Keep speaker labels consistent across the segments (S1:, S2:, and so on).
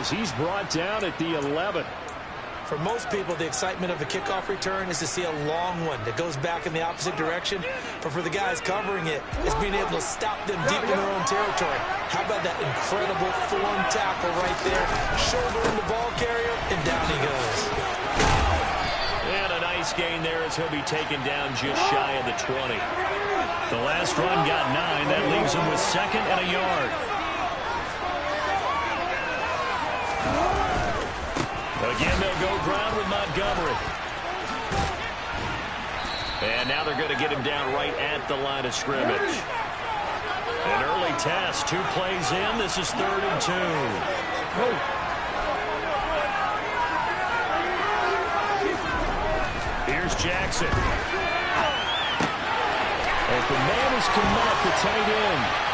S1: as he's brought down at the 11.
S2: For most people, the excitement of a kickoff return is to see a long one that goes back in the opposite direction. But for the guys covering it, it's being able to stop them deep in their own territory. How about that incredible form tackle right there? Shouldering the ball carrier, and down he goes.
S1: And a nice gain there as he'll be taken down just shy of the 20. The last run got 9. That leaves him with 2nd and a yard. Again, they'll go ground with Montgomery. And now they're going to get him down right at the line of scrimmage. An early test, 2 plays in. This is 3rd and 2. Here's Jackson. Open man is Komet, the tight end.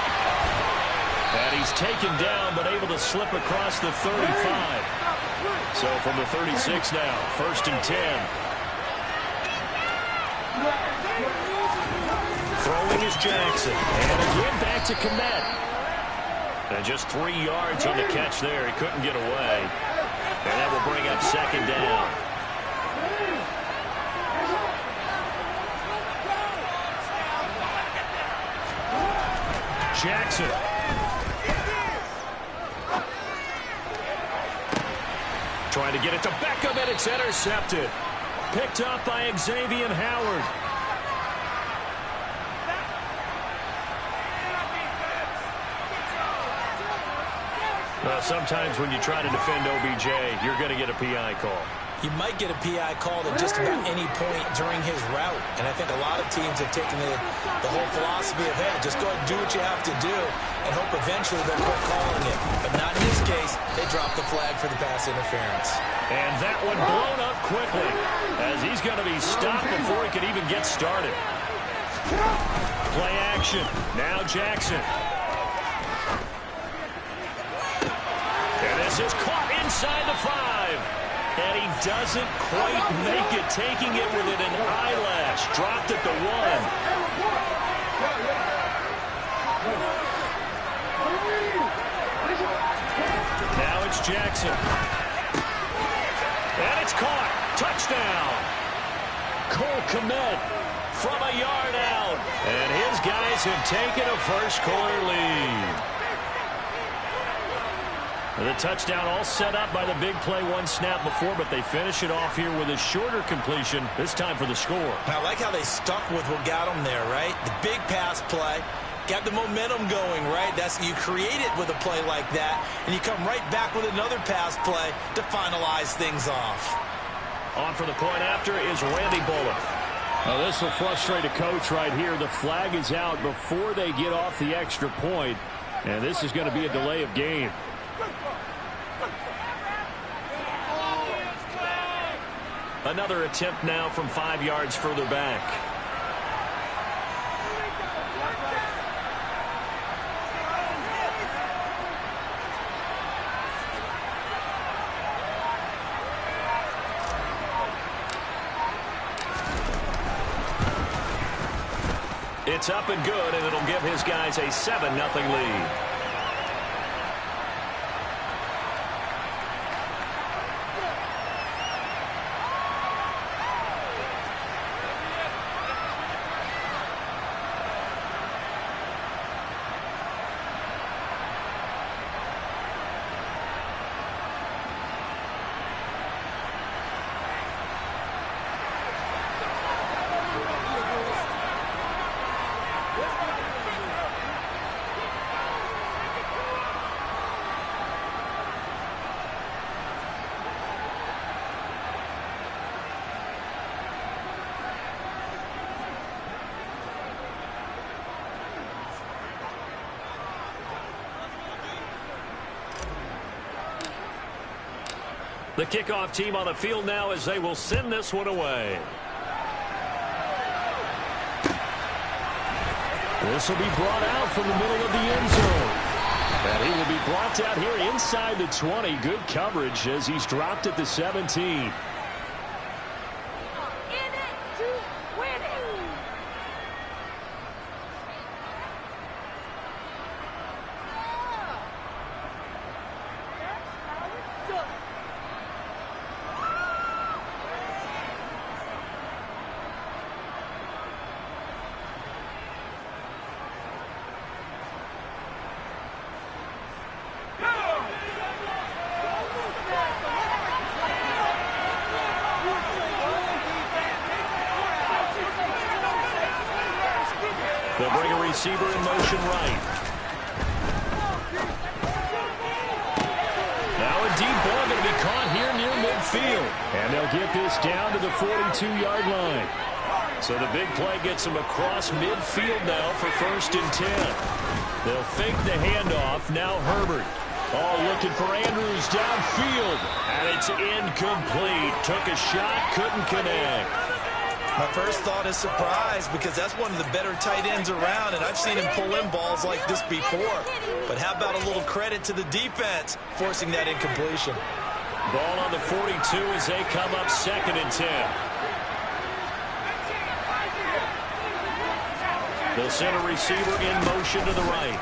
S1: And he's taken down, but able to slip across the 35. So from the 36 now, 1st and 10. Throwing is Jackson. And again back to Komet. And just 3 yards on the catch there. He couldn't get away. And that will bring up 2nd down. Jackson. Trying to get it to Beckham, and it's intercepted. Picked up by Xavier Howard. Well, sometimes when you try to defend OBJ, you're going to get a PI call.
S2: You might get a PI call at just about any point during his route. And I think a lot of teams have taken the whole philosophy of, hey, just go ahead and do what you have to do and hope eventually they'll quit calling it. But not in this case. They dropped the flag for the pass interference.
S1: And that one blown up quickly as he's going to be stopped before he can even get started. Play action. Now Jackson. And this is caught inside the 5. And he doesn't quite make it, taking it within an eyelash. Dropped at the 1. Now it's Jackson. And it's caught. Touchdown. Cole Komet from a yard out. And his guys have taken a first-quarter lead. The touchdown all set up by the big play, 1 snap before, but they finish it off here with a shorter completion, this time for the score.
S2: I like how they stuck with what got them there, right? The big pass play, got the momentum going, right? You create it with a play like that, and you come right back with another pass play to finalize things off.
S1: On for the point after is Randy Bullock. Now this will frustrate a coach right here. The flag is out before they get off the extra point, and this is going to be a delay of game. Another attempt now from 5 yards further back. It's up and good, and it'll give his guys a 7-0 lead. The kickoff team on the field now as they will send this one away. This will be brought out from the middle of the end zone. And he will be brought down here inside the 20. Good coverage as he's dropped at the 17. receiver in motion right. Now a deep ball going to be caught here near midfield. And they'll get this down to the 42-yard line. So the big play gets them across midfield now for 1st and 10. They'll fake the handoff. Now Herbert. Oh, looking for Andrews downfield. And it's incomplete. Took a shot, couldn't connect.
S2: My first thought is surprise, because that's one of the better tight ends around, and I've seen him pull in balls like this before. But how about a little credit to the defense forcing that incompletion?
S1: Ball on the 42 as they come up 2nd and 10. They'll send a receiver in motion to the right.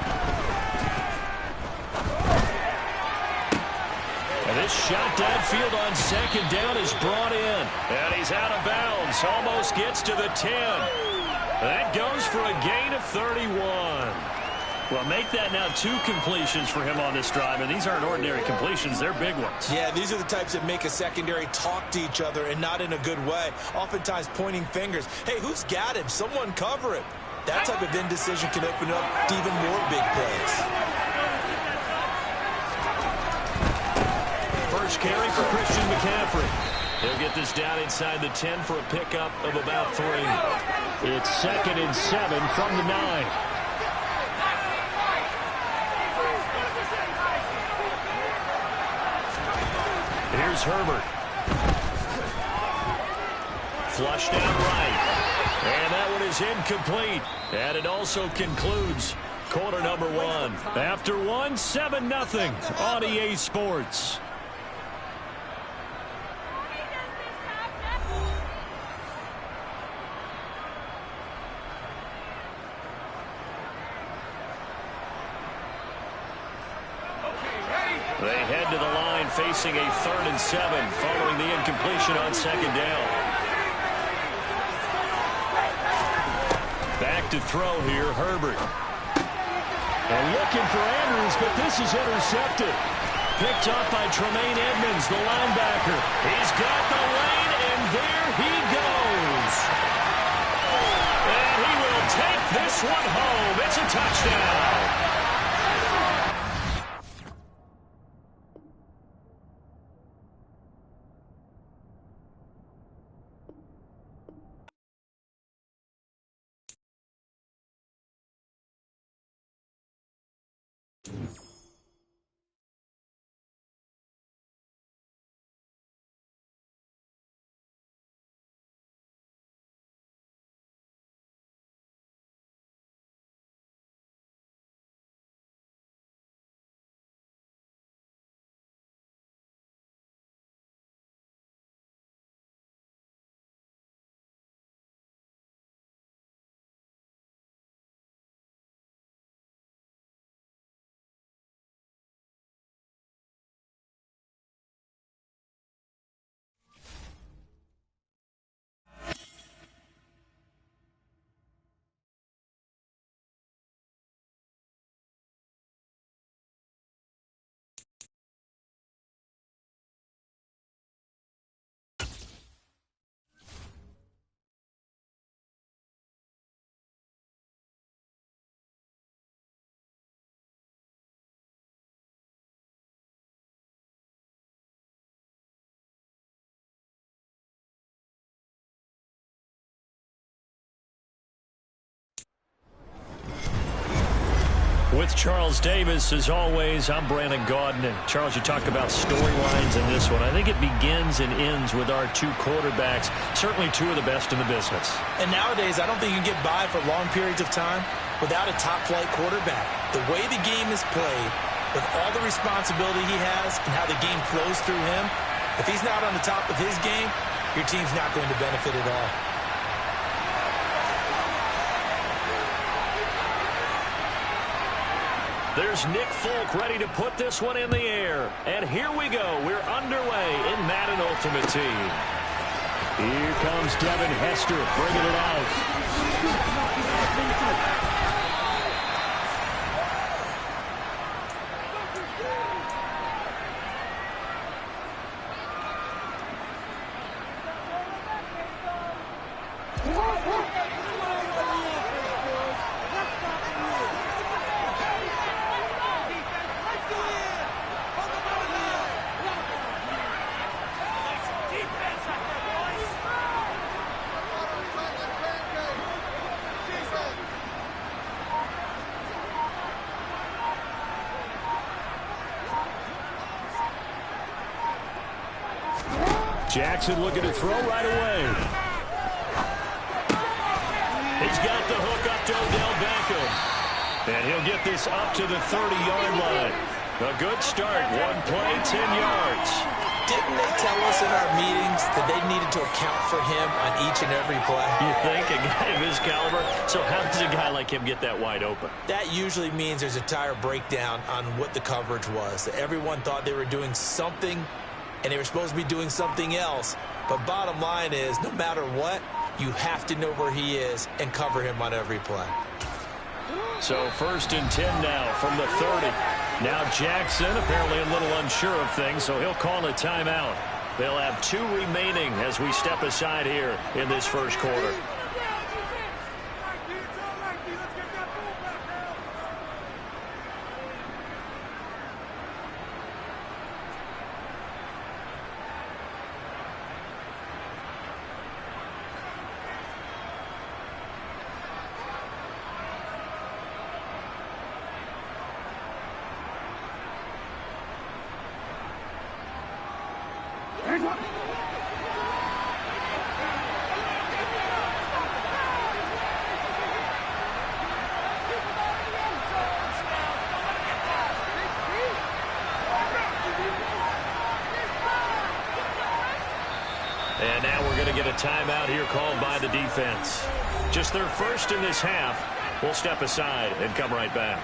S1: And this shot downfield on 2nd down is brought in. And he's out of bounds. Almost gets to the 10. That goes for a gain of 31. Well, make that now 2 completions for him on this drive. And these aren't ordinary completions. They're big ones.
S2: Yeah, these are the types that make a secondary talk to each other, and not in a good way. Oftentimes pointing fingers. Hey, who's got him? Someone cover him. That type of indecision can open up to even more big plays.
S1: First carry for Christian McCaffrey. He'll get this down inside the 10 for a pickup of about 3. It's 2nd and 7 from the 9. Here's Herbert. Flushed out right. And that one is incomplete. And it also concludes quarter number 1. After 1, 7-0 on EA Sports. They head to the line facing a 3rd and 7 following the incompletion on 2nd down. Back to throw here, Herbert. And looking for Andrews, but this is intercepted. Picked up by Tremaine Edmonds, the linebacker. He's got the lane, and there he goes. And he will take this one home. It's a touchdown. With Charles Davis, as always, I'm Brandon Gaudin. And Charles, you talked about storylines in this one. I think it begins and ends with our 2 quarterbacks, certainly 2 of the best in the business.
S2: And nowadays, I don't think you can get by for long periods of time without a top-flight quarterback. The way the game is played, with all the responsibility he has and how the game flows through him, if he's not on the top of his game, your team's not going to benefit at all.
S1: There's Nick Folk ready to put this one in the air. And here we go. We're underway in Madden Ultimate Team. Here comes Devin Hester bringing it out. Jackson looking to throw right away. He's got the hook up to Odell Beckham. And he'll get this up to the 30-yard line. A good start. One play, 10 yards.
S2: Didn't they tell us in our meetings that they needed to account for him on each and every play?
S1: You think? A guy of his caliber? So how does a guy like him get that wide open?
S2: That usually means there's a tire breakdown on what the coverage was. Everyone thought they were doing something, and they were supposed to be doing something else. But bottom line is, no matter what, you have to know where he is and cover him on every play.
S1: So 1st and 10 now from the 30. Now Jackson apparently a little unsure of things, so he'll call a timeout. They'll have 2 remaining as we step aside here in this first quarter. And now we're going to get a timeout here called by the defense. Just their first in this half. We'll step aside and come right back.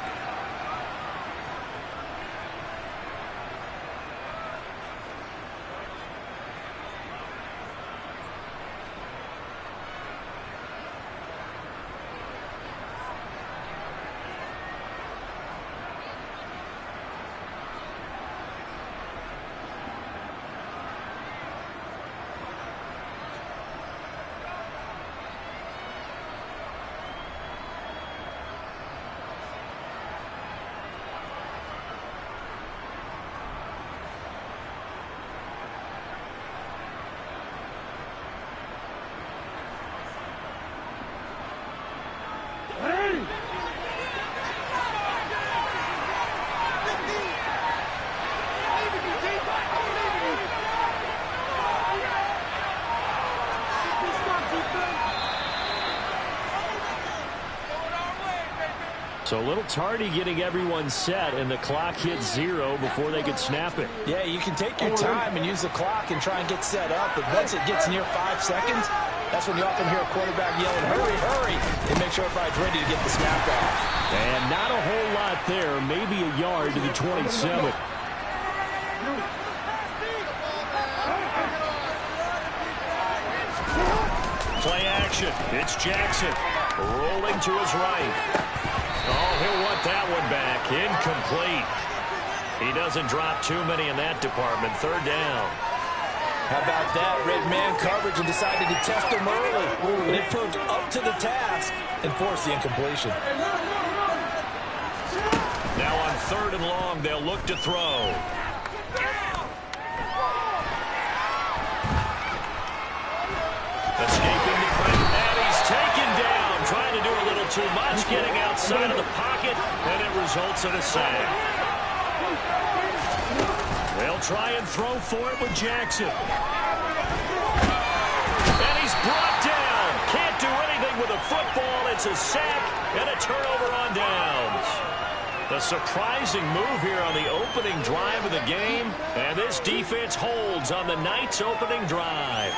S1: So a little tardy getting everyone set, and the clock hits 0 before they could snap it.
S2: Yeah, you can take your time and use the clock and try and get set up, but once it gets near 5 seconds, that's when you often hear a quarterback yelling, hurry, hurry, and make sure everybody's ready to get the snap off.
S1: And not a whole lot there, maybe a yard to the 27. Play action. It's Jackson rolling to his right. Oh, he'll want that one back. Incomplete. He doesn't drop too many in that department. 3rd down.
S2: How about that? Red man coverage and decided to test him early. But it proved up to the task and forced the incompletion.
S1: Now on 3rd and long, they'll look to throw. Escaping the pressure, and he's taken down. Trying to do a little too much, getting outside of the pocket, and it results in a sack. They'll try and throw for it with Jackson. And he's brought down. Can't do anything with a football. It's a sack and a turnover on downs. A surprising move here on the opening drive of the game, and this defense holds on the night's opening drive.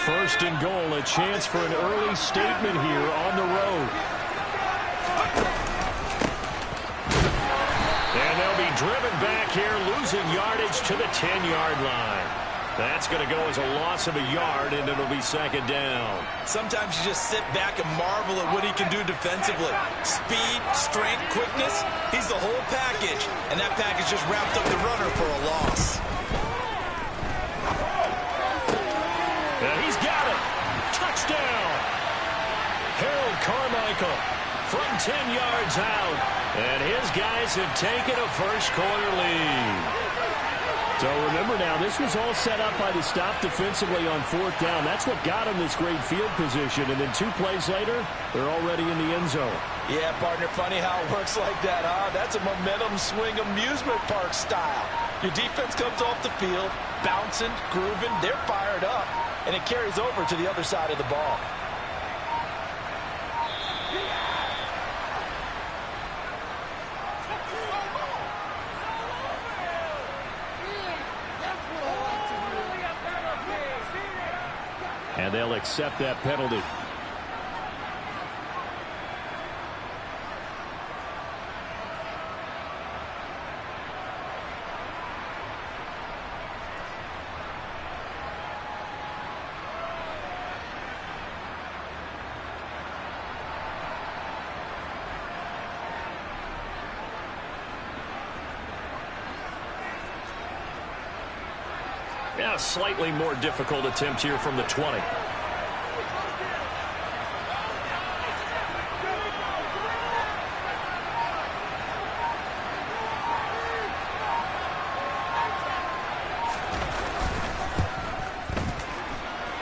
S1: First and goal, a chance for an early statement here on the road. And they'll be driven back here, losing yardage to the 10-yard line. That's going to go as a loss of a yard, and it'll be 2nd down.
S2: Sometimes you just sit back and marvel at what he can do defensively. Speed, strength, quickness, he's the whole package. And that package just wrapped up the runner for a loss.
S1: And he's got it. Touchdown. Harold Carmichael from 10 yards out. And his guys have taken a first quarter lead. So remember now, this was all set up by the stop defensively on 4th down. That's what got him this great field position. And then 2 plays later, they're already in the end zone.
S2: Yeah, partner, funny how it works like that, huh? That's a momentum swing amusement park style. Your defense comes off the field, bouncing, grooving, they're fired up, and it carries over to the other side of the ball.
S1: And they'll accept that penalty. Yeah, slightly more difficult attempt here from the 20.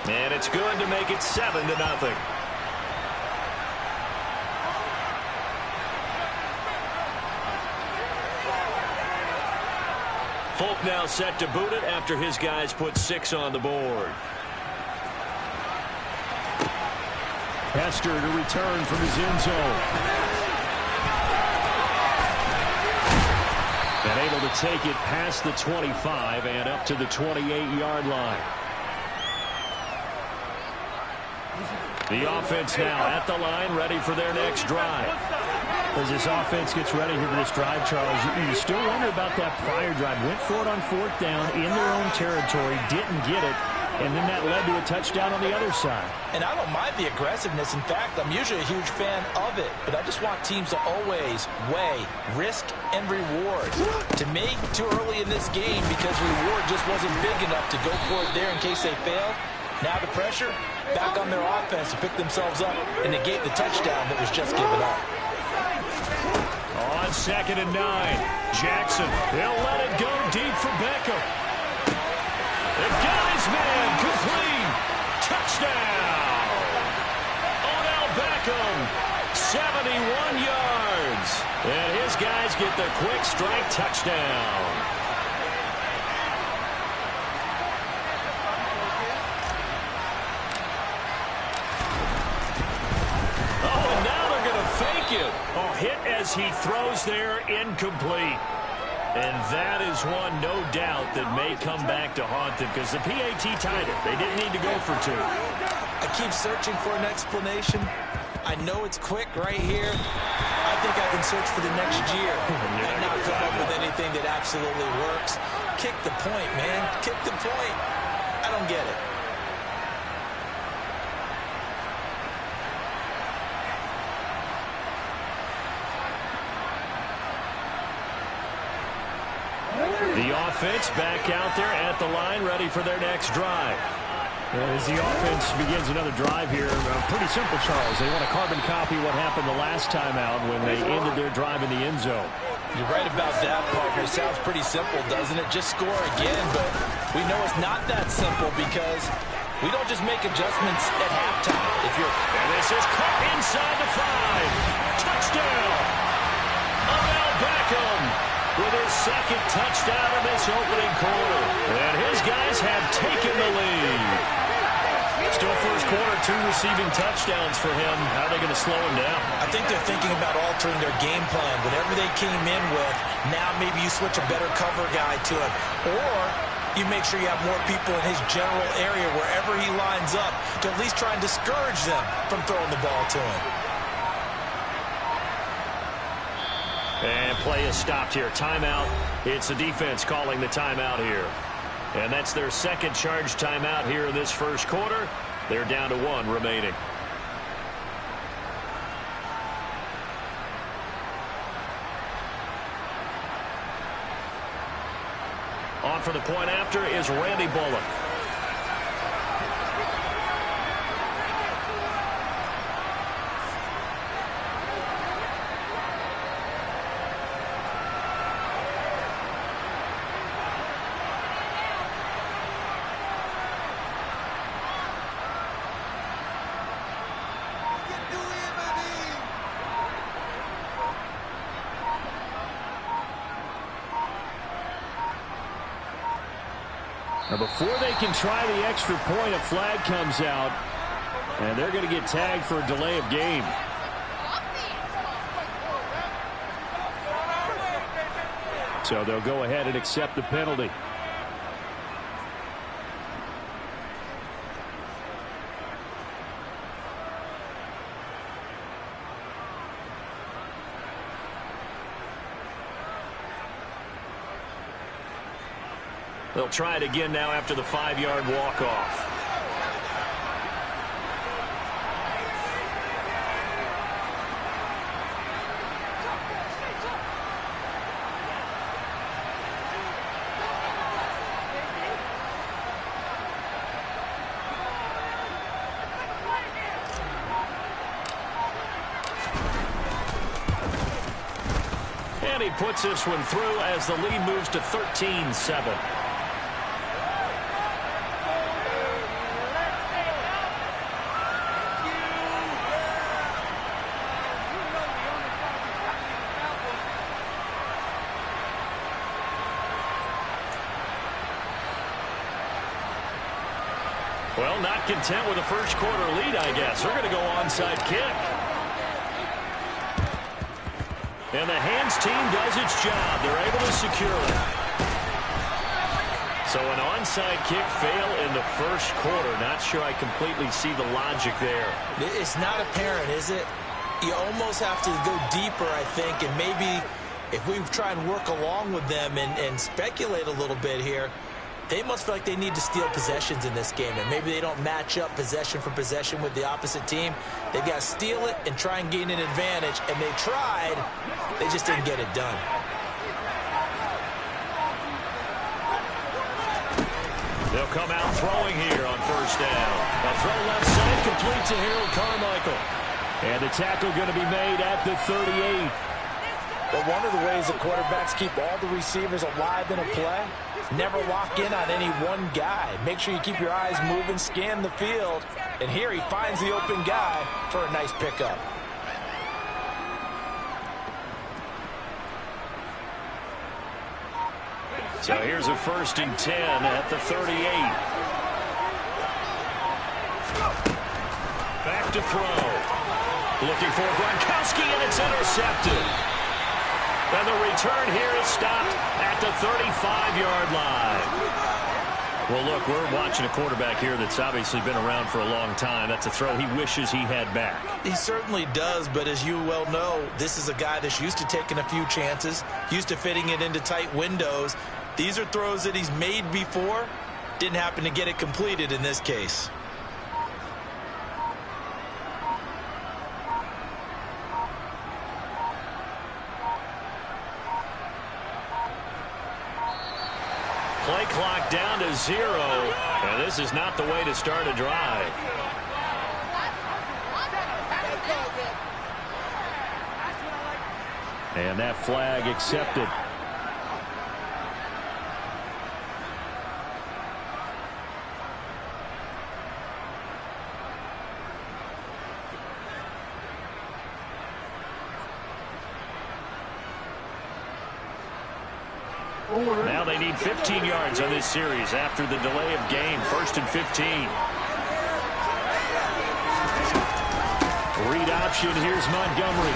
S1: And it's good to make it 7-0. Folk now set to boot it after his guys put 6 on the board. Hester to return from his end zone. And able to take it past the 25 and up to the 28-yard line. The offense now at the line, ready for their next drive. As this offense gets ready here for this drive, Charles, you still wonder about that prior drive. Went for it on 4th down in their own territory, didn't get it, and then that led to a touchdown on the other side.
S2: And I don't mind the aggressiveness. In fact, I'm usually a huge fan of it, but I just want teams to always weigh risk and reward. To me, too early in this game because reward just wasn't big enough to go for it there in case they failed. Now the pressure back on their offense to pick themselves up and negate the touchdown that was just given up.
S1: On 2nd and 9, Jackson, he'll let it go deep for Beckham. They've got his man, complete, touchdown. Odell Beckham, 71 yards. And his guys get the quick strike touchdown. Oh, hit as he throws there, incomplete. And that is one, no doubt, that may come back to haunt them because the PAT tied it. They didn't need to go for 2.
S2: I keep searching for an explanation. I know it's quick right here. I think I can search for the next year and not come up with anything that absolutely works. Kick the point, man. Kick the point. I don't get it.
S1: The offense back out there at the line, ready for their next drive. As the offense begins another drive here, pretty simple, Charles. They want to carbon copy what happened the last time out when they ended their drive in the end zone.
S2: You're right about that, partner. It sounds pretty simple, doesn't it? Just score again, but we know it's not that simple because we don't just make adjustments at halftime.
S1: And this is caught inside the 5. Touchdown! Odell Beckham with his 2nd touchdown of this opening quarter. And his guys have taken the lead. Still first quarter, 2 receiving touchdowns for him. How are they going to slow him down?
S2: I think they're thinking about altering their game plan. Whatever they came in with, now maybe you switch a better cover guy to him. Or you make sure you have more people in his general area wherever he lines up to at least try and discourage them from throwing the ball to him.
S1: And play is stopped here. Timeout. It's the defense calling the timeout here. And that's their 2nd charge timeout here in this first quarter. They're down to 1 remaining. On for the point after is Randy Bullock. Now before they can try the extra point, a flag comes out, and they're going to get tagged for a delay of game. So they'll go ahead and accept the penalty. They'll try it again now after the 5-yard walk-off. And he puts this one through as the lead moves to 13-7. Well, not content with a first quarter lead, I guess. They're going to go onside kick. And the hands team does its job. They're able to secure it. So an onside kick fail in the first quarter. Not sure I completely see the logic there.
S2: It's not apparent, is it? You almost have to go deeper, I think, and maybe if we try and work along with them and speculate a little bit here, they must feel like they need to steal possessions in this game, and maybe they don't match up possession for possession with the opposite team. They've got to steal it and try and gain an advantage, and they tried. They just didn't get it done.
S1: They'll come out throwing here on first down. A throw left side complete to Harold Carmichael. And the tackle going to be made at the 38.
S2: But one of the ways the quarterbacks keep all the receivers alive in a play, never lock in on any one guy. Make sure you keep your eyes moving, scan the field. And here he finds the open guy for a nice pickup.
S1: So here's a 1st and 10 at the 38. Back to throw. Looking for Gronkowski, and it's intercepted. And the return here is stopped at the 35-yard line. Well, look, we're watching a quarterback here that's obviously been around for a long time. That's a throw he wishes he had back.
S2: He certainly does, but as you well know, this is a guy that's used to taking a few chances, used to fitting it into tight windows. These are throws that he's made before. Didn't happen to get it completed in this case.
S1: Play clock down to 0, and this is not the way to start a drive. And that flag accepted. Now they need 15 yards on this series after the delay of game. 1st and 15. Read option. Here's Montgomery.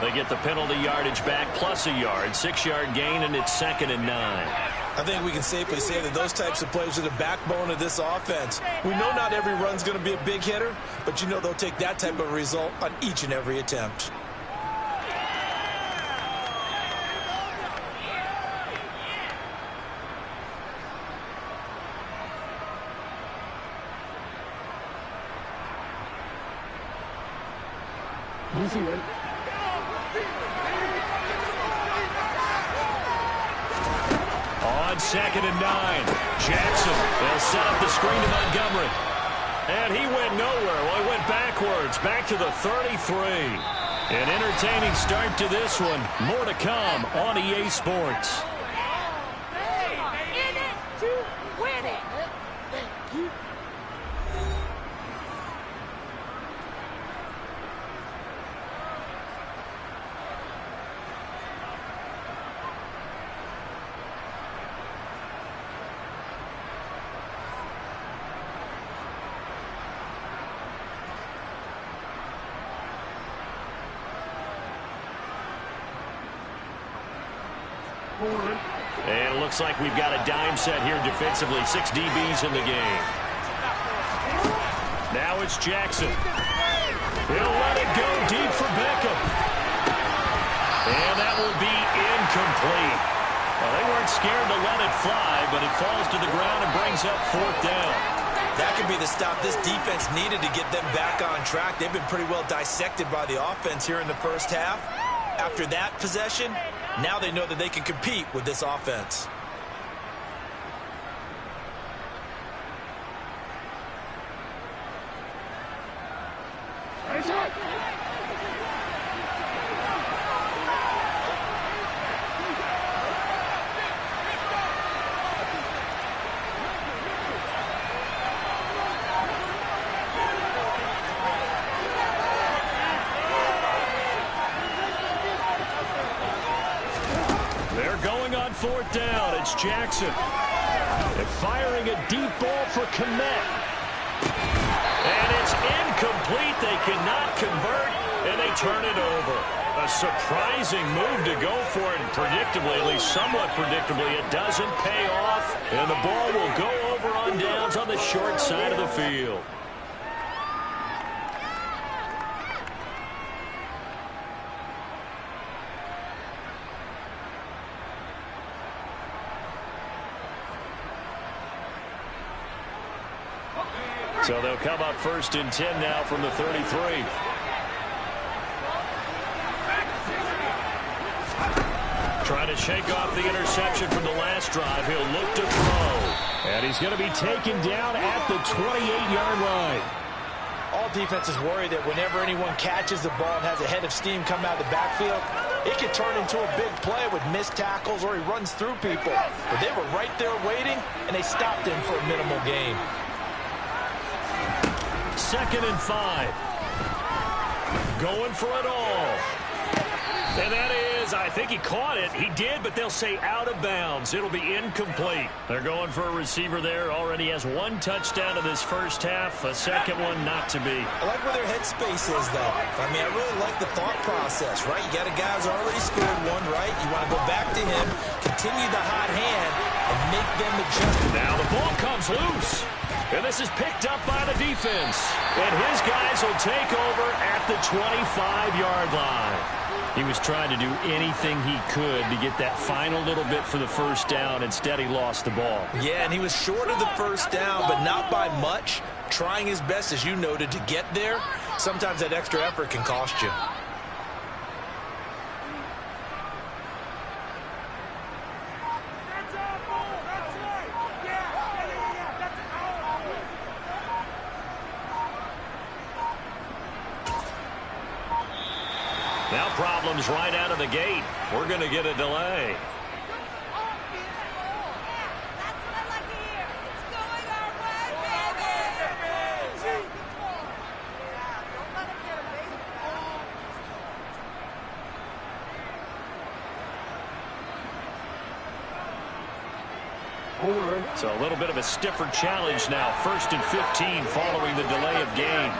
S1: They get the penalty yardage back plus a yard. 6-yard gain, and it's 2nd and 9.
S2: I think we can safely say that those types of plays are the backbone of this offense. We know not every run's going to be a big hitter, but you know they'll take that type of result on each and every attempt.
S1: On 2nd and 9, Jackson. They'll set up the screen to Montgomery. And he went nowhere. Well, he went backwards, back to the 33. An entertaining start to this one. More to come on EA Sports.
S3: In it to win it.
S1: And it looks like we've got a dime set here defensively. 6 DBs in the game. Now it's Jackson. He'll let it go deep for Beckham. And that will be incomplete. Well, they weren't scared to let it fly, but it falls to the ground and brings up 4th down.
S2: That could be the stop this defense needed to get them back on track. They've been pretty well dissected by the offense here in the first half. After that possession, now they know that they can compete with this offense.
S1: They're going on 4th down. It's Jackson. They're firing a deep ball for Kmet. And it's incomplete. They cannot convert, and they turn it over. A surprising move to go for it, and predictably, at least somewhat predictably, it doesn't pay off, and the ball will go over on downs on the short side of the field. So they'll come up 1st and 10 now from the 33. Trying to shake off the interception from the last drive. He'll look to throw. And he's going to be taken down at the 28-yard line.
S2: All defenses worry that whenever anyone catches the ball and has a head of steam come out of the backfield, it could turn into a big play with missed tackles or he runs through people. But they were right there waiting, and they stopped him for a minimal gain.
S1: 2nd and 5. Going for it all. And that is, I think he caught it. He did, but they'll say out of bounds. It'll be incomplete. They're going for a receiver there. Already has 1 touchdown in this first half. A second one not to be.
S2: I like where their headspace is, though. I mean, I really like the thought process, right? You got a guy who's already scored one, right? You want to go back to him, continue the hot hand, and make them adjust.
S1: Now the ball comes loose. And this is picked up by the defense. And his guys will take over at the 25-yard line. He was trying to do anything he could to get that final little bit for the first down. Instead, he lost the ball.
S2: Yeah, and he was short of the first down, but not by much. Trying his best, as you noted, to get there. Sometimes that extra effort can cost you.
S1: Now problems right out of the gate. We're going to get a delay. So a little bit of a stiffer challenge now. 1st and 15 following the delay of game.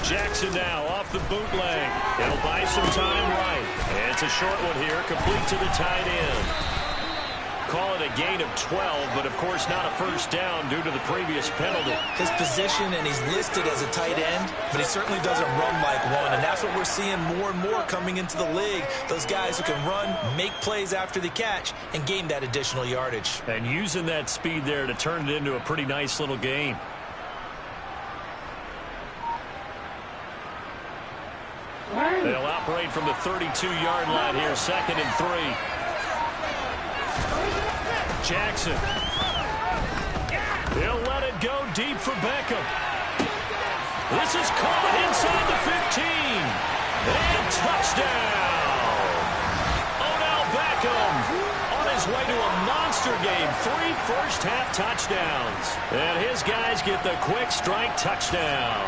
S1: Jackson now off the bootleg. It'll buy some time right. And it's a short one here, complete to the tight end. Call it a gain of 12, but of course not a first down due to the previous penalty.
S2: His position, and he's listed as a tight end, but he certainly doesn't run like one, and that's what we're seeing more and more coming into the league. Those guys who can run, make plays after the catch, and gain that additional yardage.
S1: And using that speed there to turn it into a pretty nice little game. They'll operate from the 32-yard line here, 2nd and 3. Jackson. He'll let it go deep for Beckham. This is caught inside the 15. And touchdown. Odell Beckham on his way to a monster game. 3 first-half touchdowns. And his guys get the quick strike touchdown.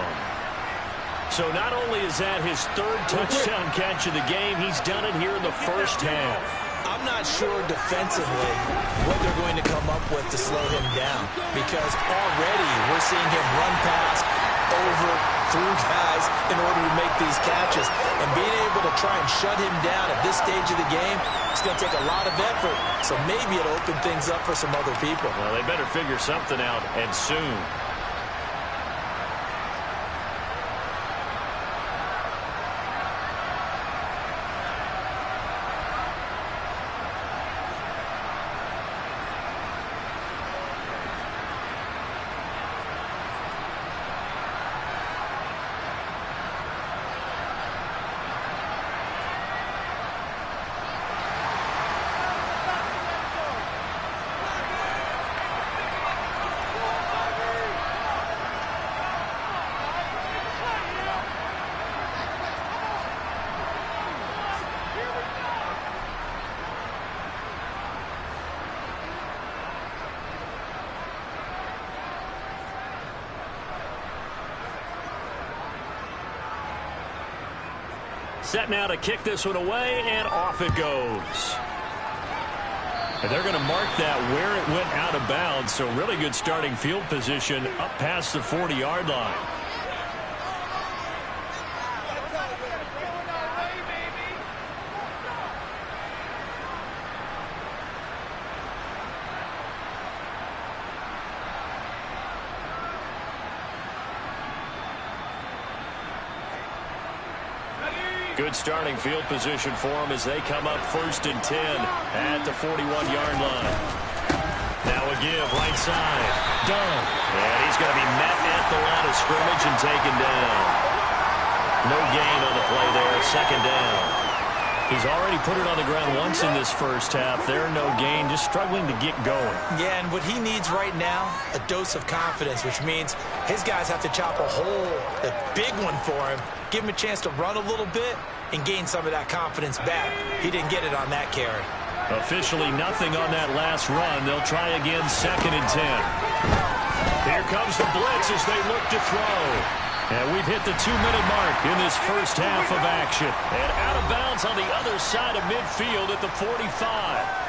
S1: So not only is that his third touchdown catch of the game, he's done it here in the first half.
S2: I'm not sure defensively what they're going to come up with to slow him down, because already we're seeing him run past, over, through guys in order to make these catches. And being able to try and shut him down at this stage of the game, it's going to take a lot of effort. So maybe it'll open things up for some other people.
S1: Well, they better figure something out, and soon. Set now to kick this one away, and off it goes. And they're going to mark that where it went out of bounds, so really good starting field position up past the 40-yard line. Good starting field position for them as they come up 1st and 10 at the 41-yard line. Now a give, right side. Done. And he's going to be met at the line of scrimmage and taken down. No gain on the play there, 2nd down. He's already put it on the ground once in this first half. There, no gain, just struggling to get going.
S2: Yeah, and what he needs right now, a dose of confidence, which means his guys have to chop a hole, a big one for him, give him a chance to run a little bit and gain some of that confidence back. He didn't get it on that carry.
S1: Officially nothing on that last run. They'll try again, 2nd and 10. Here comes the blitz as they look to throw. And we've hit the 2-minute mark in this first half of action. And out of bounds on the other side of midfield at the 45.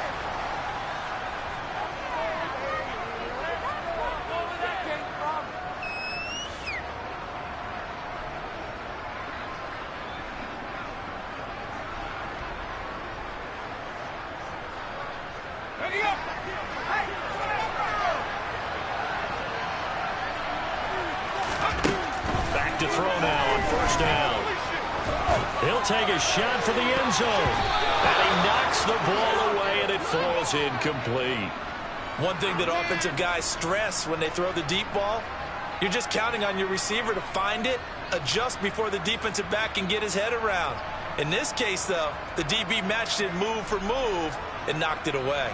S1: Back to throw now on 1st down. He'll take a shot for the end zone. And he knocks the ball away, and it falls incomplete.
S2: One thing that offensive guys stress when they throw the deep ball, you're just counting on your receiver to find it, adjust before the defensive back can get his head around. In this case, though, the DB matched it move for move and knocked it away.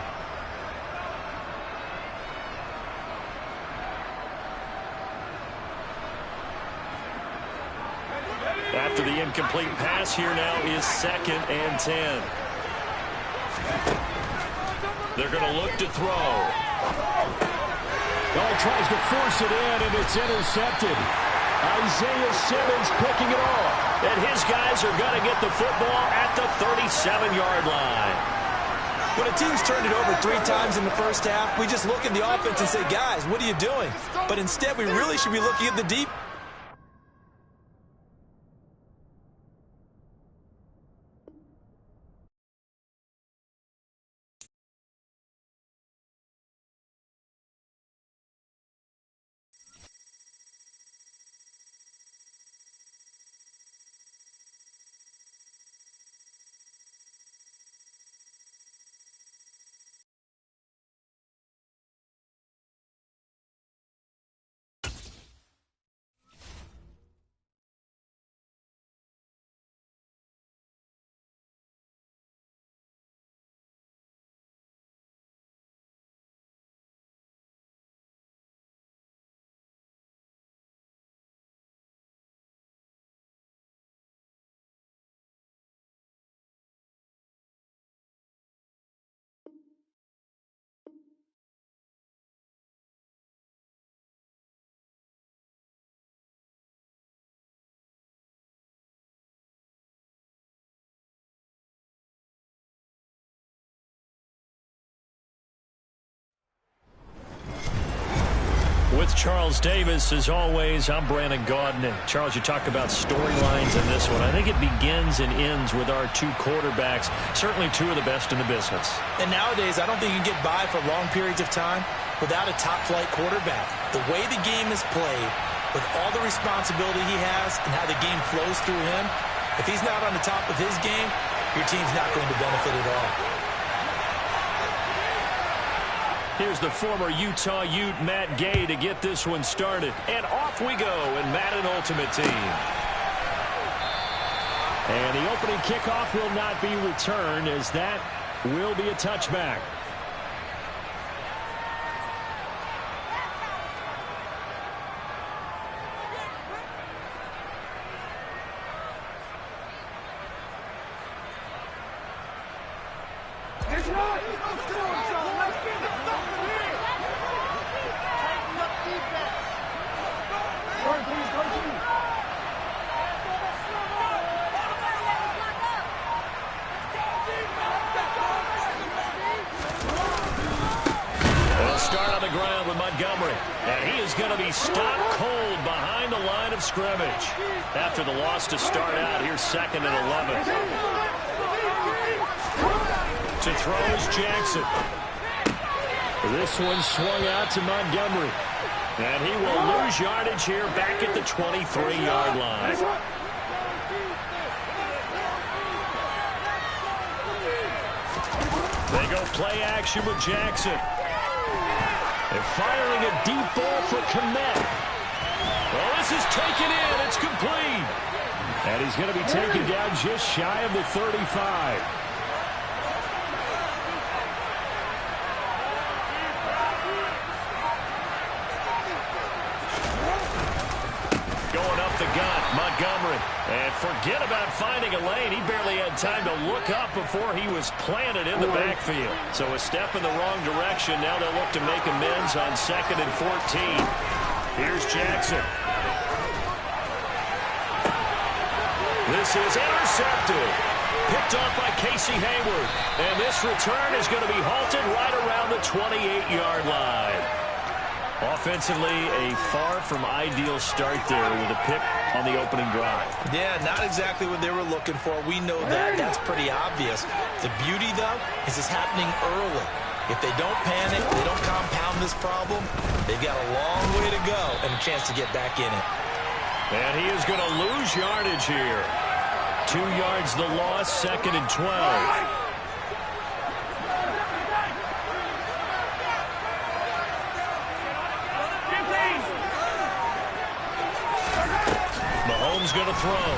S1: After the incomplete pass, here now is 2nd and 10. They're going to look to throw.
S4: Oh, tries to force it in, and it's intercepted. Isaiah Simmons picking it off.
S1: And his guys are going to get the football at the 37-yard line.
S2: When a team's turned it over 3 times in the first half, we just look at the offense and say, guys, what are you doing? But instead, we really should be looking at the deep.
S1: with Charles Davis. As always, I'm Brandon Gaudin. Charles, you talk about storylines in this one. I think it begins and ends with our two quarterbacks, certainly two of the best in the business.
S2: And nowadays, I don't think you can get by for long periods of time without a top-flight quarterback. The way the game is played, with all the responsibility he has and how the game flows through him, if he's not on the top of his game, your team's not going to benefit at all.
S1: Here's the former Utah Ute, Matt Gay, to get this one started. And off we go in Madden Ultimate Team.
S4: And the opening kickoff will not be returned, as that will be a touchback.
S1: And he is going to be stopped cold behind the line of scrimmage. After the loss to start out, here's 2nd and 11. To throw is Jackson.
S4: This one swung out to Montgomery.
S1: And he will lose yardage here back at the 23-yard line. They go play action with Jackson. They're firing a deep ball for Kmet. Well, this is taken in. It's complete.
S4: And he's going to be taken down just shy of the 35.
S1: Going up the gut, Montgomery. And forget about finding a lane. He barely had time to look up before he was planted in the backfield. So a step in the wrong direction. Now they'll look to make amends on 2nd and 14. Here's Jackson. This is intercepted. Picked off by Casey Hayward. And this return is going to be halted right around the 28-yard line. Offensively, a far from ideal start there with a pick on the opening drive.
S2: Yeah, not exactly what they were looking for. We know that. That's pretty obvious. The beauty, though, is it's happening early. If they don't panic, they don't compound this problem, they've got a long way to go and a chance to get back in it.
S1: And he is going to lose yardage here. 2 yards the loss, 2nd and 12. Mahomes going to throw.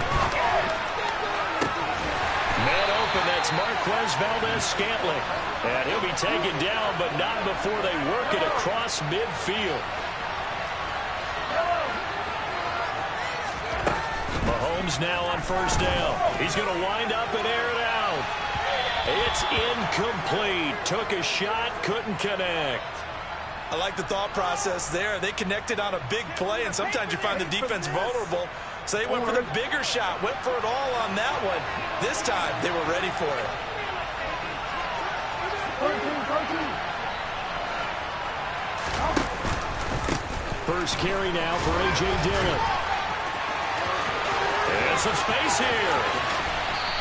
S1: Man open, that's Marquez Valdez-Scantling. And he'll be taken down, but not before they work it across midfield. Mahomes now on 1st down. He's going to wind up and air it out. It's incomplete. Took a shot, couldn't connect.
S2: I like the thought process there. They connected on a big play, and sometimes you find the defense vulnerable. So they went for the bigger shot, went for it all on that one. This time, they were ready for it.
S4: First carry now for A.J. Dillon.
S1: And some space here.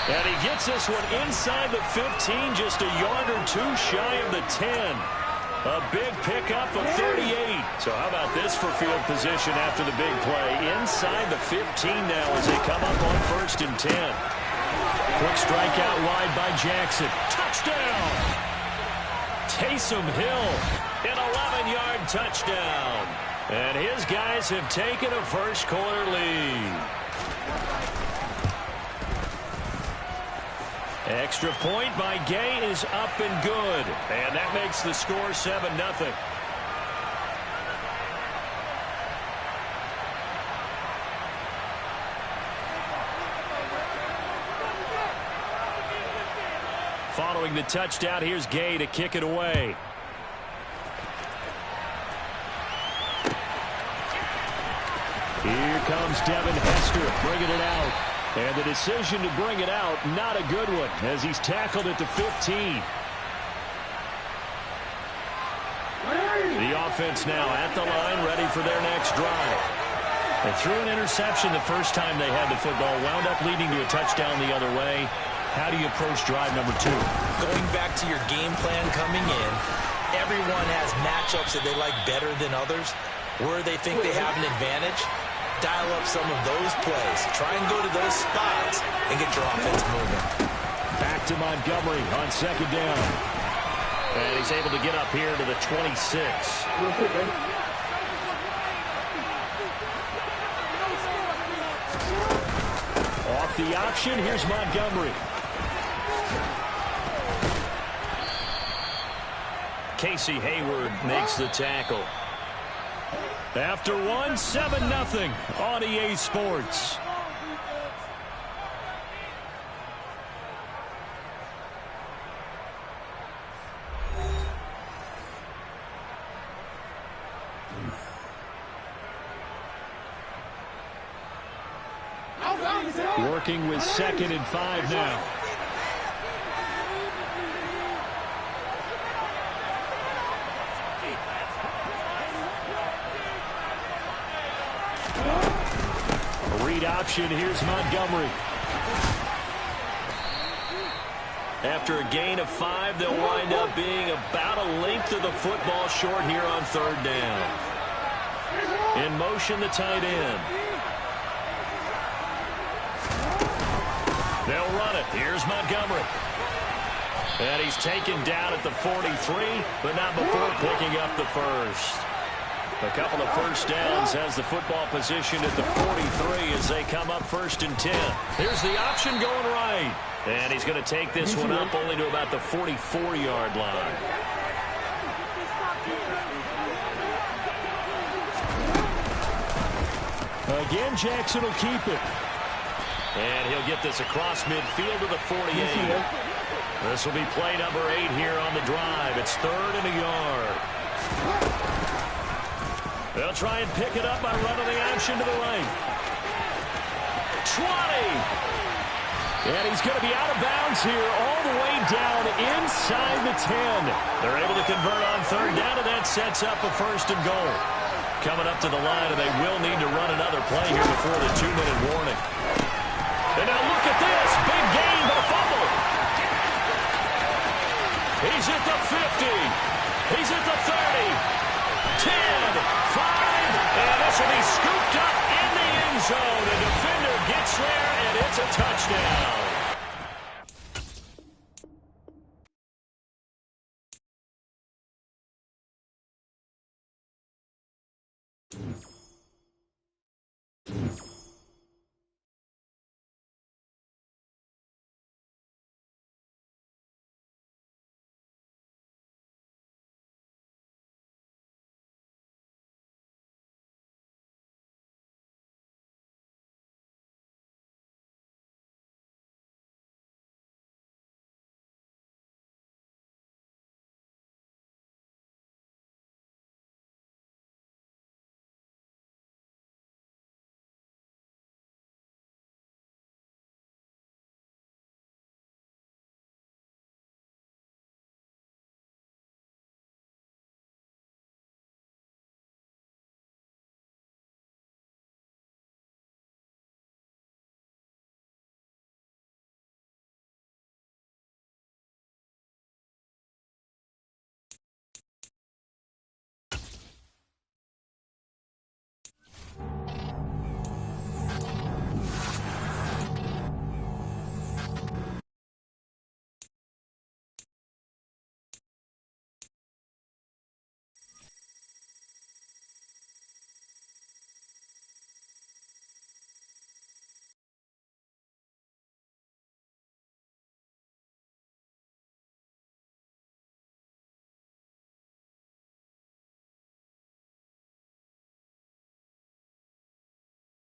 S1: And he gets this one inside the 15, just a yard or two shy of the 10. A big pickup of 38. So how about this for field position after the big play? Inside the 15 now as they come up on 1st and 10. Quick strike out wide by Jackson. Touchdown! Taysom Hill, an 11-yard touchdown. And his guys have taken a first-quarter lead. Extra point by Gay is up and good. And that makes the score 7-0. Following the touchdown, here's Gay to kick it away.
S4: Here comes Devin Hester bringing it out. And the decision to bring it out, not a good one, as he's tackled at the 15.
S1: The offense now at the line, ready for their next drive. They threw an interception the first time they had the football, wound up leading to a touchdown the other way. How do you approach drive number 2?
S2: Going back to your game plan coming in, everyone has matchups that they like better than others. Where they think they have an advantage, dial up some of those plays. Try and go to those spots and get your offense moving.
S4: Back to Montgomery on second down.
S1: And he's able to get up here to the 26.
S4: Off the option, here's Montgomery.
S1: Casey Hayward makes the tackle.
S4: After one, 7-0 on EA Sports. Working with 2nd and 5 now. Read option, here's Montgomery.
S1: After a gain of 5, they'll wind up being about a length of the football short here on 3rd down. In motion, the tight end. They'll run it. Here's Montgomery. And he's taken down at the 43, but not before picking up the first. A couple of first downs has the football position at the 43 as they come up 1st and 10. Here's the option going right. And he's going to take this one up only to about the 44-yard line.
S4: Again, Jackson will keep it.
S1: And he'll get this across midfield to the 48. This will be play number 8 here on the drive. It's 3rd and a yard. They'll try and pick it up by running the option to the right. 20. And he's going to be out of bounds here all the way down inside the 10. They're able to convert on 3rd down, and that sets up a 1st and goal. Coming up to the line, and they will need to run another play here before the 2-minute warning. And now look at this. Big gain, but a fumble. He's at the 50. He's at the 30. 10, 5, and this will be scooped up in the end zone. The defender gets there, and it's a touchdown.